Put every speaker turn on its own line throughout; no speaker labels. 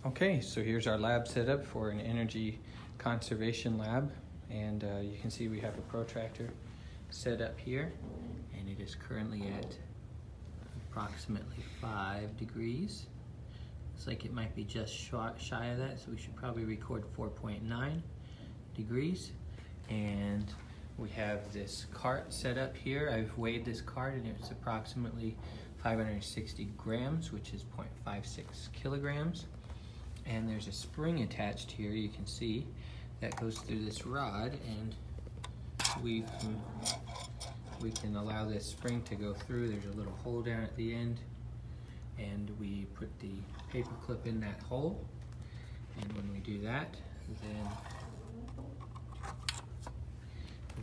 Okay, so here's our lab setup for an energy conservation lab, and you can see we have a protractor set up here, and it is currently at approximately 5 degrees. Looks like it might be just shy of that, so we should probably record 4.9 degrees. And we have this cart set up here. I've weighed this cart and it's approximately 560 grams, which is 0.56 kilograms. And there's a spring attached here, you can see, that goes through this rod, and we can allow this spring to go through. There's a little hole down at the end, and we put the paper clip in that hole. And when we do that,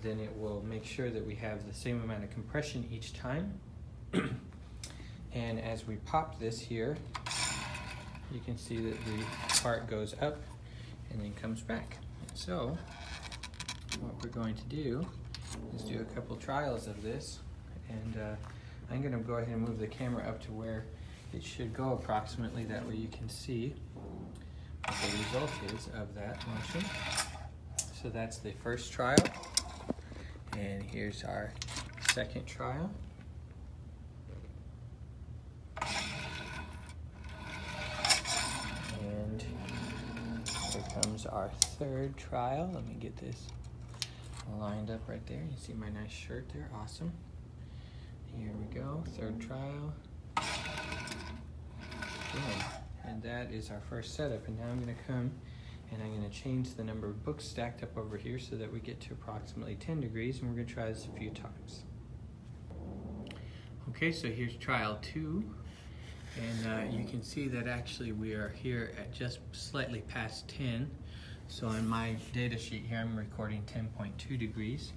then it will make sure that we have the same amount of compression each time. And as we pop this here, you can see that the part goes up and then comes back. So what we're going to do is do a couple trials of this, and I'm going to go ahead and move the camera up to where it should go approximately. That way you can see what the result is of that motion. So that's the first trial, and here's our second trial. And here comes our third trial. Let me get this lined up right there. You see my nice shirt there, awesome. Here we go, third trial. Good. And that is our first setup. And now I'm gonna come and I'm gonna change the number of books stacked up over here so that we get to approximately 10 degrees, and we're gonna try this a few times. Okay, so here's trial 2. And you can see that actually we are here at just slightly past 10. So on my data sheet here, I'm recording 10.2 degrees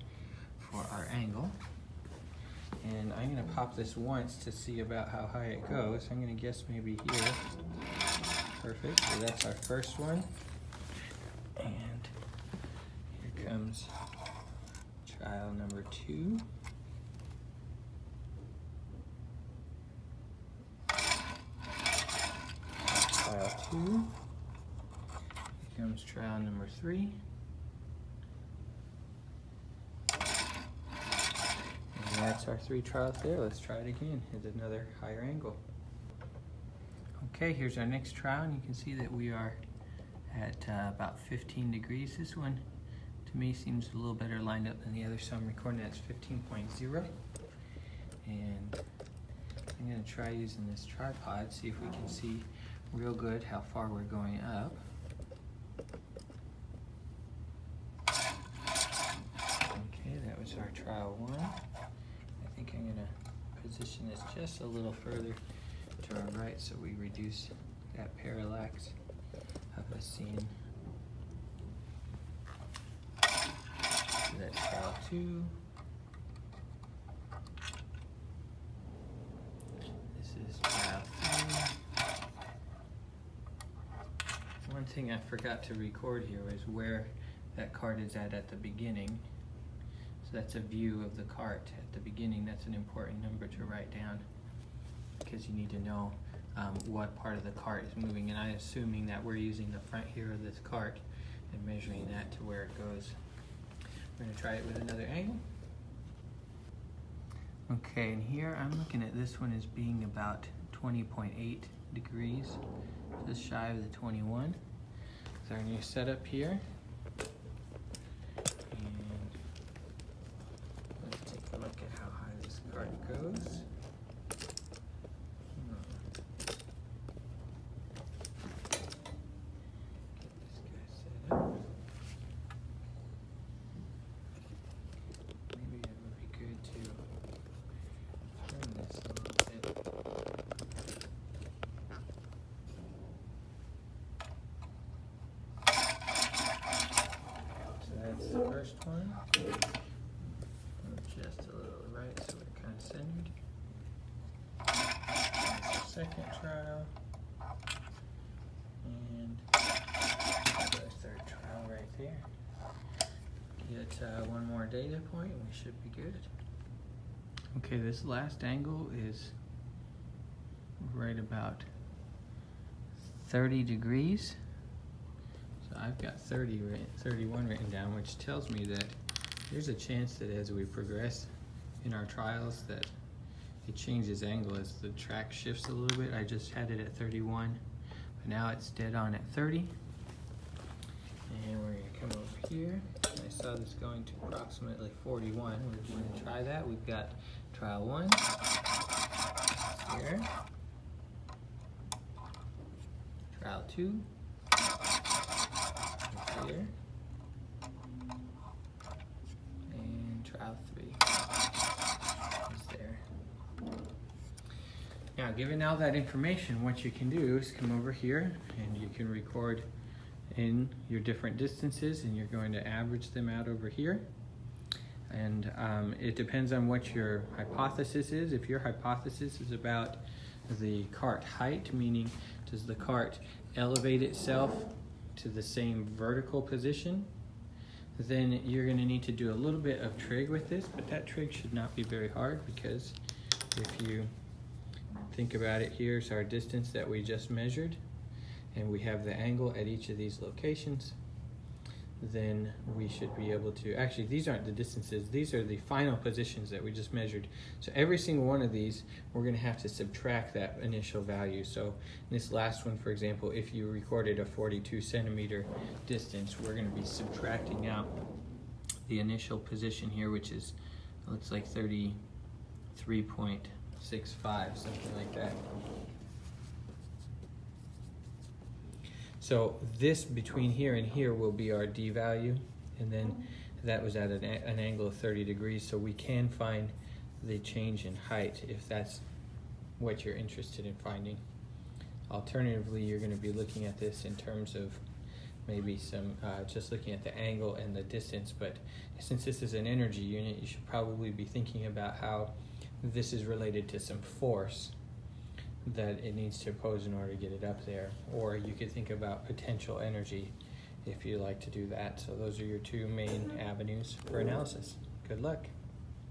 for our angle. And I'm gonna pop this once to see about how high it goes. I'm gonna guess maybe here. Perfect, so that's our first one. And here comes trial number 2. Trial 2. Here comes trial number 3. And that's our 3 trials there. Let's try it again at another higher angle. Okay, here's our next trial, and you can see that we are at about 15 degrees. This one, to me, seems a little better lined up than the other, so I'm recording that as 15.0. And I'm gonna try using this tripod, see if we can see real good how far we're going up. Okay, that was our trial 1. I think I'm gonna position this just a little further to our right so we reduce that parallax of the scene. So that's trial 2. This is trial 3. One thing I forgot to record here is where that cart is at the beginning. So that's a view of the cart at the beginning. That's an important number to write down, because you need to know what part of the cart is moving. And I'm assuming that we're using the front here of this cart and measuring that to where it goes. We're gonna try it with another angle. Okay, and here I'm looking at this one as being about 20.8 degrees, just shy of the 21. It's our new setup here. And let's take a look at how high this cart goes. The first one, just a little right so we're kind of centered. That's the second trial, and the third trial right there. Get one more data point and we should be good. Okay, this last angle is right about 30 degrees. So I've got 31 written down, which tells me that there's a chance that as we progress in our trials that it changes angle as the track shifts a little bit. I just had it at 31, but now it's dead on at 30. And we're gonna come over here. I saw this going to approximately 41. We're going to try that. We've got trial 1 here. Trial 2 here. And trial 3 is there. Now, given all that information, what you can do is come over here and you can record in your different distances, and you're going to average them out over here. And it depends on what your hypothesis is. If your hypothesis is about the cart height, meaning does the cart elevate itself to the same vertical position, then you're going to need to do a little bit of trig with this, but that trig should not be very hard, because if you think about it, here's our distance that we just measured, and we have the angle at each of these locations. Then we should be able to, actually these aren't the distances, these are the final positions that we just measured. So every single one of these, we're gonna have to subtract that initial value. So in this last one, for example, if you recorded a 42 centimeter distance, we're gonna be subtracting out the initial position here, which is, looks like 33.65, something like that. So this between here and here will be our D value, and then that was at an angle of 30 degrees, so we can find the change in height if that's what you're interested in finding. Alternatively, you're going to be looking at this in terms of maybe some, just looking at the angle and the distance, but since this is an energy unit, you should probably be thinking about how this is related to some force that it needs to oppose in order to get it up there. Or you could think about potential energy if you like to do that. So those are your two main avenues for analysis. Good luck.